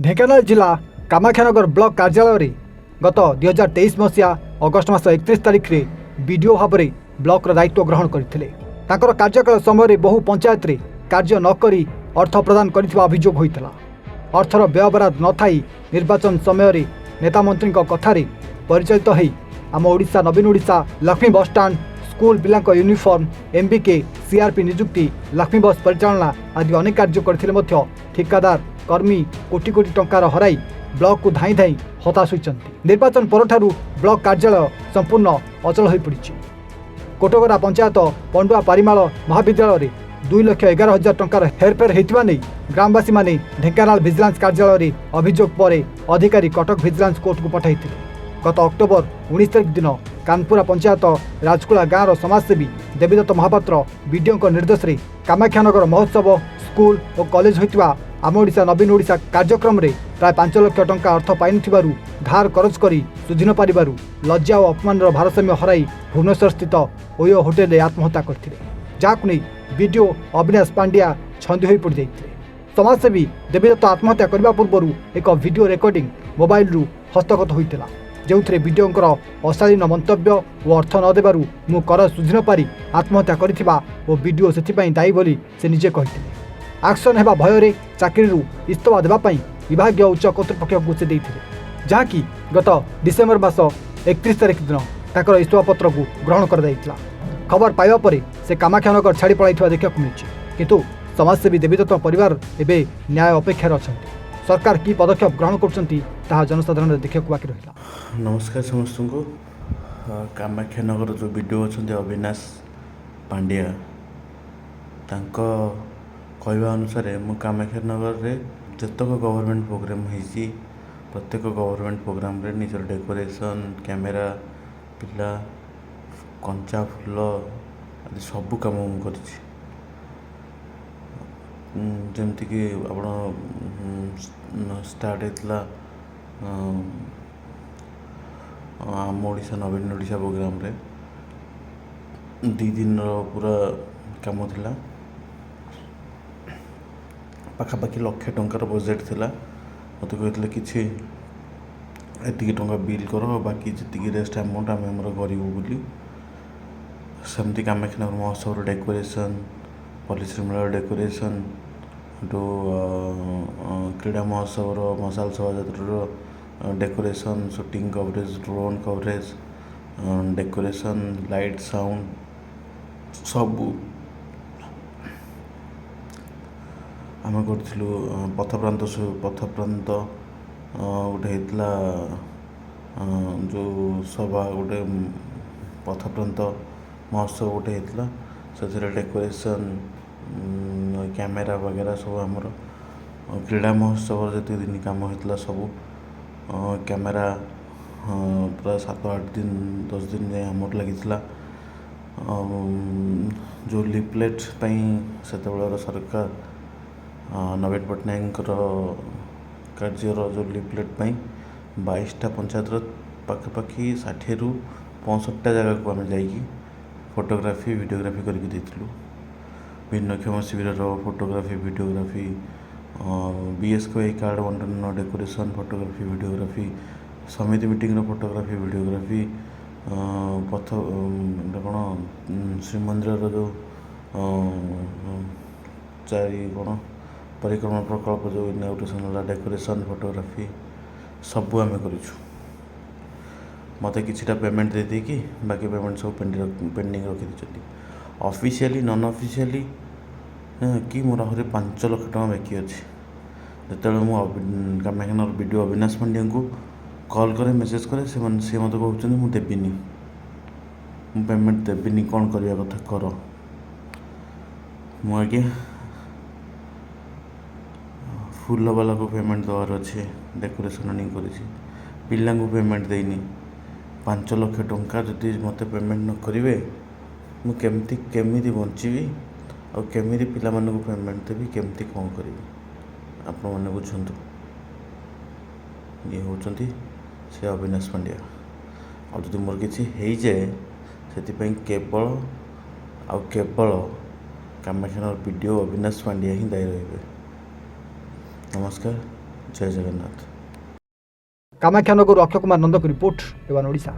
ढेंकानाल जिला कामाख्यानगर ब्लॉक कार्यालय गत 2023 मसीहा अगस्ट मास 31 तारिख में बीडीओ भाव में ब्लॉक दायित्व ग्रहण करते कार्यकाल समय बहु पंचायत रे कार्य नक अर्थ प्रदान कर अभियोग होता। अर्थर व्ययबराद न थाई निर्वाचन समय नेता मंत्री कथार परिचालित हो आम ओडिशा नवीन ओडिशा लक्ष्मी बस स्टाण्ड स्कूल पिला यूनिफॉर्म एमबीके सीआरपी नियुक्ति लक्ष्मी बस परिचालना आदि अनेक कार्य करते ठिकादार कर्मी कोटी कोटी टंकार हराई ब्लॉक को धाई धाई हताश होती। निर्वाचन परठारु ब्लॉक कार्यालय संपूर्ण अचल हो पड़ी। कोटगरा पंचायत पंडुआ पारिमाल महाविद्यालय 2,11,000 टंकार हेरफेर होता नहीं ग्रामवासी माने ढेंकानाल भिजिलांस कार्यालय अभियोग पर अधिकारी कटक भिजिलांस कोर्ट को पठाई। गत अक्टोबर 19 तारिख दिन कानपुरा पंचायत राजकुला गाँव समाजसेवी देवीदत्त महापात्र बीडीओ निर्देश में कामाख्यानगर महोत्सव स्कूल और कॉलेज होता आम ओडिशा नवीन ओडिशा कार्यक्रम रे प्राय 5 लाख टंका अर्थ पाइन धार करज करी सुझी न पारिबारु लज्जा और अपमान भारसाम्य हराई भुवनेश्वर स्थित ओयो होटेल आत्महत्या करथिले। जाकु नै वीडियो अविनाश पांड्या छंदी होई पड़ जाइथिले। समाजसेवी देवीदत्त आत्महत्या करबा पूर्व एक वीडियो रेकर्डिंग मोबाइल रु हस्तगत होइतिला जोंथरे वीडियोंकर अशालीन मंतव्य और अर्थ न देबारु मु कर सुझी न पारि आत्महत्या करिथिबा और वीडियो सेथिपई दायी बोली से निजे कहिथिले। एक्शन हेबा भय चाकरी इस्तफा देवाई विभाग उच्च कर्तृपक्ष को से देइथिले जहाँकि गत डिसेम्बर मास 31 तारिख दिन ताकर इस्तफा पत्र को ग्रहण कर दाइथिला। खबर पाइबा परे से कामाख्यानगर छाड़ी पलाइथिबा देखिବାକୁ मिलुछि किंतु समाजसेवी देवीदत्त परिवार एबे न्याय अपेक्षार अछंती। सरकार की पदक्षेप ग्रहण करछंती ताहा जनसाधारण देखिବାକୁ बाकी रहिला। नमस्कार समस्त को कामाख्यानगर जो वीडियो अच्छा अविनाश पांड्या तांको कहवा अनुसार मु कामाख्यानगर रे जतक गवर्नमेंट प्रोग्राम होइछि प्रत्येक गवर्नमेंट प्रोग्राम रे निजर डेकोरेशन कैमेरा पिला कंचा फूल आदि सबू काम करछि। जमती कि आपण स्टार्ट होता आम ओडिशा नवीन ओडिशा प्रोग्राम रे 2 दिन पूरा काम थिला पाखापाखि लक्ष टंकार बजेट थिला। मत कहते कि एतिकी टंका बिल कर बाकी जी रेस्ट अमाउंट आम आमर करूँ बोली सेमती कामाख्यानगर महोत्सव डेकोरेशन पॉलिस मेला डेकोरेशन तो क्रीड़ा महोत्सव मसाल शोभा decoration shooting coverage drone coverage decoration light sound सबू आम करूँ। पथप्रांत गोटे होता जो सभा गोटे पथप्रांत महोत्सव गोटे होता से डेकोरेशन कैमेरा वगैरह सब आमर क्रीड़ा महोत्सव जिते दिन कम होता सब कैमेरा पूरा 7-8 दिन 10 दिन जाए आमर लगी जो लिपलेट से सरकार नवीन पट्टनायक कार्यर जो लिपलेट 22टा पंचायत पाखापाखि 60 ରୁ 65टा जगह को आम जा फोटोग्राफी वीडियोग्राफी करके देथिलु। भिन्नक्षम शिविर फोटोग्राफी वीडियोग्राफी बीएसके कार्ड बंटन डेकोरेशन फोटोग्राफी वीडियोग्राफी समिति मीटिंग फोटोग्राफी वीडियोग्राफी पथ कौन श्रीमंदिर जो चारि कौन परिक्रमा प्रकल्प जो इनागुरेसन है डेकोरेशन फोटोग्राफी सबू आम करूँ। मत किछिटा पेमेंट दे कि बाकी पेमेंट सब पेंडिंग रखी दी ऑफिशियली नॉन ऑफिशियली कि मोर आहरी 5 लाख टका बाकी अच्छे। जो मुझे कामाख्यानगर वीडियो अविनाश पांड्या को कॉल करे मेसेज करे सी मत कहते मुझे देविनी पेमेंट देविनी कौन करने कथा कर मुझे फूल वाला को पेमेंट देवार अच्छे डेकोरेशन नहीं करी पिला को पेमेंट देनी 5 लाख टंका जदि मत पेमेंट न करेंगे मुझे केमी बची और केमी पिला को पेमेंट देवी केमती कौन करी आपण मैंने बुझुंतु। ये होती से अविनाश पांड्या और जो मोर किसी हो जाए से केवल आउ केवल कामाख्यानगर वीडियो अविनाश पांड्या ही दायी रहे। नमस्कार, जय जगन्नाथ। कामाख्यानगर अक्षय कुमार नंदक रिपोर्ट एवं ओडिशा।